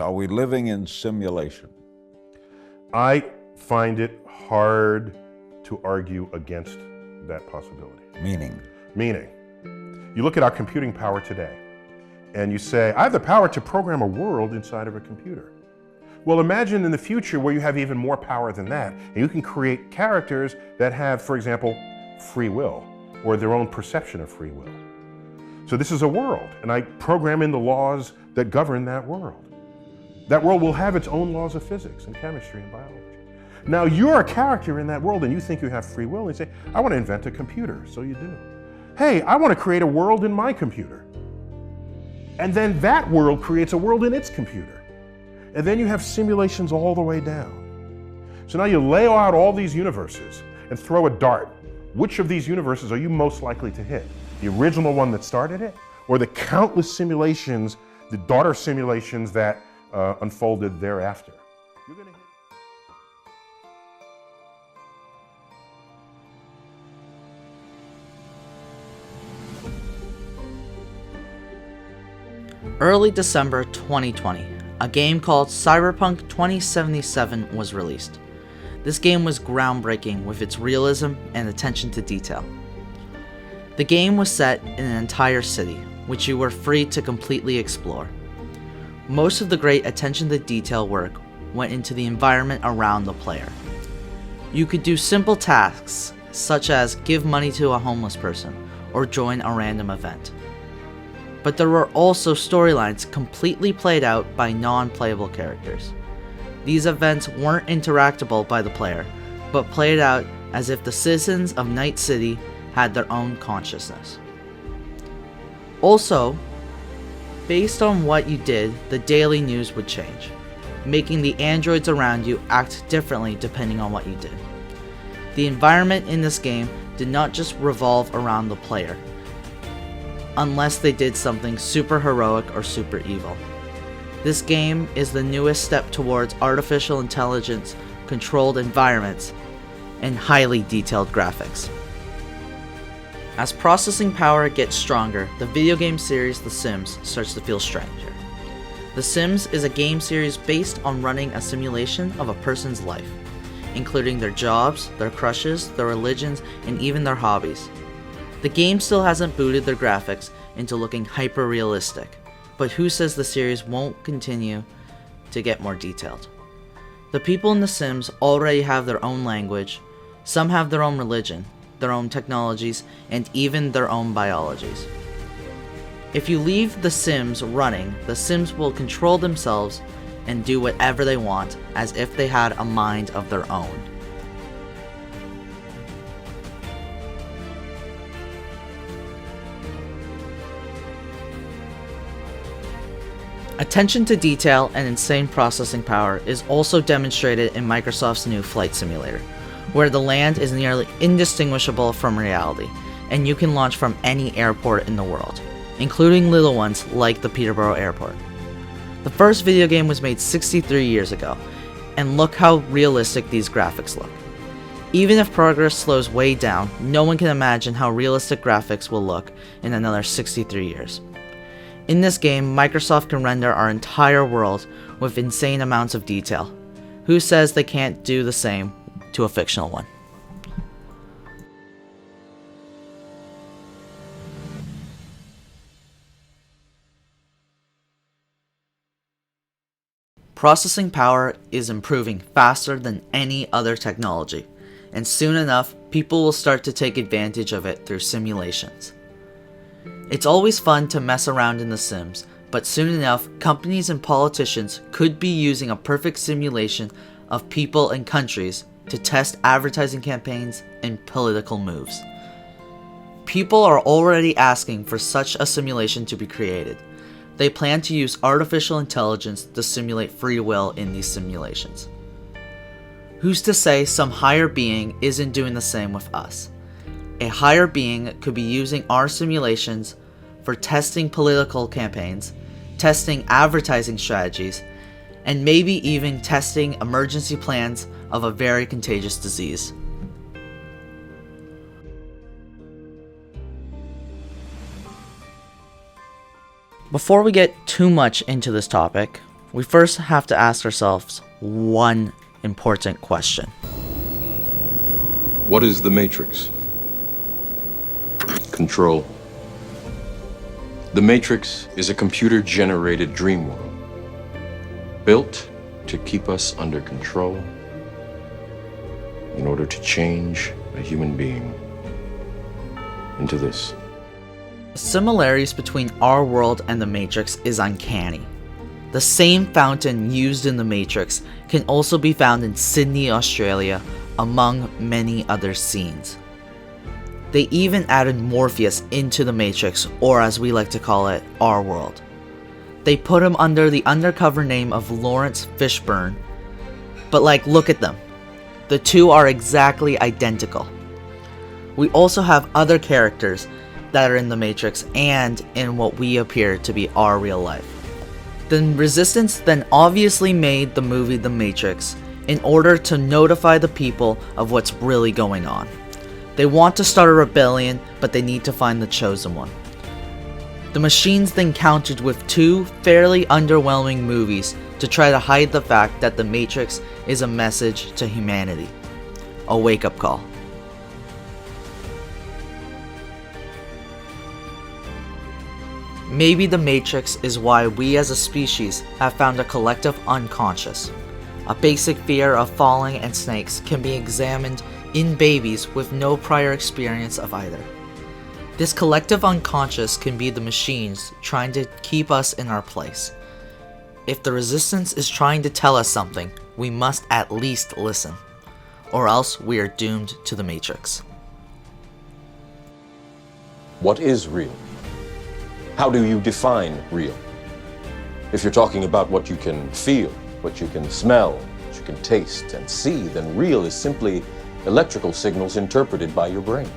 Are we living in simulation? I find it hard to argue against that possibility. Meaning, You look at our computing power today, and you say, I have the power to program a world inside of a computer. Well, imagine in the future where you have even more power than that, and you can create characters that have, for example, free will, or their own perception of free will. So this is a world, and I program in the laws that govern that world. That world will have its own laws of physics and chemistry and biology. Now you're a character in that world and you think you have free will, and you say, I want to invent a computer, so you do. Hey, I want to create a world in my computer. And then that world creates a world in its computer. And then you have simulations all the way down. So now you lay out all these universes and throw a dart. Which of these universes are you most likely to hit? The original one that started it, or the countless simulations, the daughter simulations that unfolded thereafter? You're gonna hit. Early December 2020, a game called Cyberpunk 2077 was released. This game was groundbreaking with its realism and attention to detail. The game was set in an entire city, which you were free to completely explore. Most of the great attention to detail work went into the environment around the player. You could do simple tasks, such as give money to a homeless person or join a random event. But there were also storylines completely played out by non-playable characters. These events weren't interactable by the player, but played out as if the citizens of Night City had their own consciousness. Also, based on what you did, the daily news would change, making the androids around you act differently depending on what you did. The environment in this game did not just revolve around the player, unless they did something super heroic or super evil. This game is the newest step towards artificial intelligence, controlled environments, and highly detailed graphics. As processing power gets stronger, the video game series The Sims starts to feel stranger. The Sims is a game series based on running a simulation of a person's life, including their jobs, their crushes, their religions, and even their hobbies. The game still hasn't booted their graphics into looking hyper-realistic, but who says the series won't continue to get more detailed? The people in The Sims already have their own language, some have their own religion, their own technologies, and even their own biologies. If you leave The Sims running, The Sims will control themselves and do whatever they want as if they had a mind of their own. Attention to detail and insane processing power is also demonstrated in Microsoft's new flight simulator, where the land is nearly indistinguishable from reality, and you can launch from any airport in the world, including little ones like the Peterborough Airport. The first video game was made 63 years ago, and look how realistic these graphics look. Even if progress slows way down, no one can imagine how realistic graphics will look in another 63 years. In this game, Microsoft can render our entire world with insane amounts of detail. Who says they can't do the same to a fictional one? Processing power is improving faster than any other technology, and soon enough, people will start to take advantage of it through simulations. It's always fun to mess around in The Sims, but soon enough, companies and politicians could be using a perfect simulation of people and countries to test advertising campaigns and political moves. People are already asking for such a simulation to be created. They plan to use artificial intelligence to simulate free will in these simulations. Who's to say some higher being isn't doing the same with us? A higher being could be using our simulations for testing political campaigns, testing advertising strategies, and maybe even testing emergency plans of a very contagious disease. Before we get too much into this topic, We first have to ask ourselves one important question. What is the Matrix? Control. The Matrix is a computer-generated dream world, built to keep us under control in order to change a human being into this. The similarities between our world and the Matrix is uncanny. The same fountain used in the Matrix can also be found in Sydney, Australia, among many other scenes. They even added Morpheus into the Matrix, or as we like to call it, our world. They put him under the undercover name of Lawrence Fishburne, but look at them. The two are exactly identical. We also have other characters that are in the Matrix and in what we appear to be our real life. The Resistance then obviously made the movie The Matrix in order to notify the people of what's really going on. They want to start a rebellion, but they need to find the chosen one. The machines then countered with two fairly underwhelming movies to try to hide the fact that The Matrix is a message to humanity. A wake-up call. Maybe the Matrix is why we as a species have found a collective unconscious. A basic fear of falling and snakes can be examined in babies with no prior experience of either. This collective unconscious can be the machines trying to keep us in our place. If the Resistance is trying to tell us something, we must at least listen, or else we are doomed to the Matrix. What is real? How do you define real? If you're talking about what you can feel, what you can smell, what you can taste and see, then real is simply electrical signals interpreted by your brain.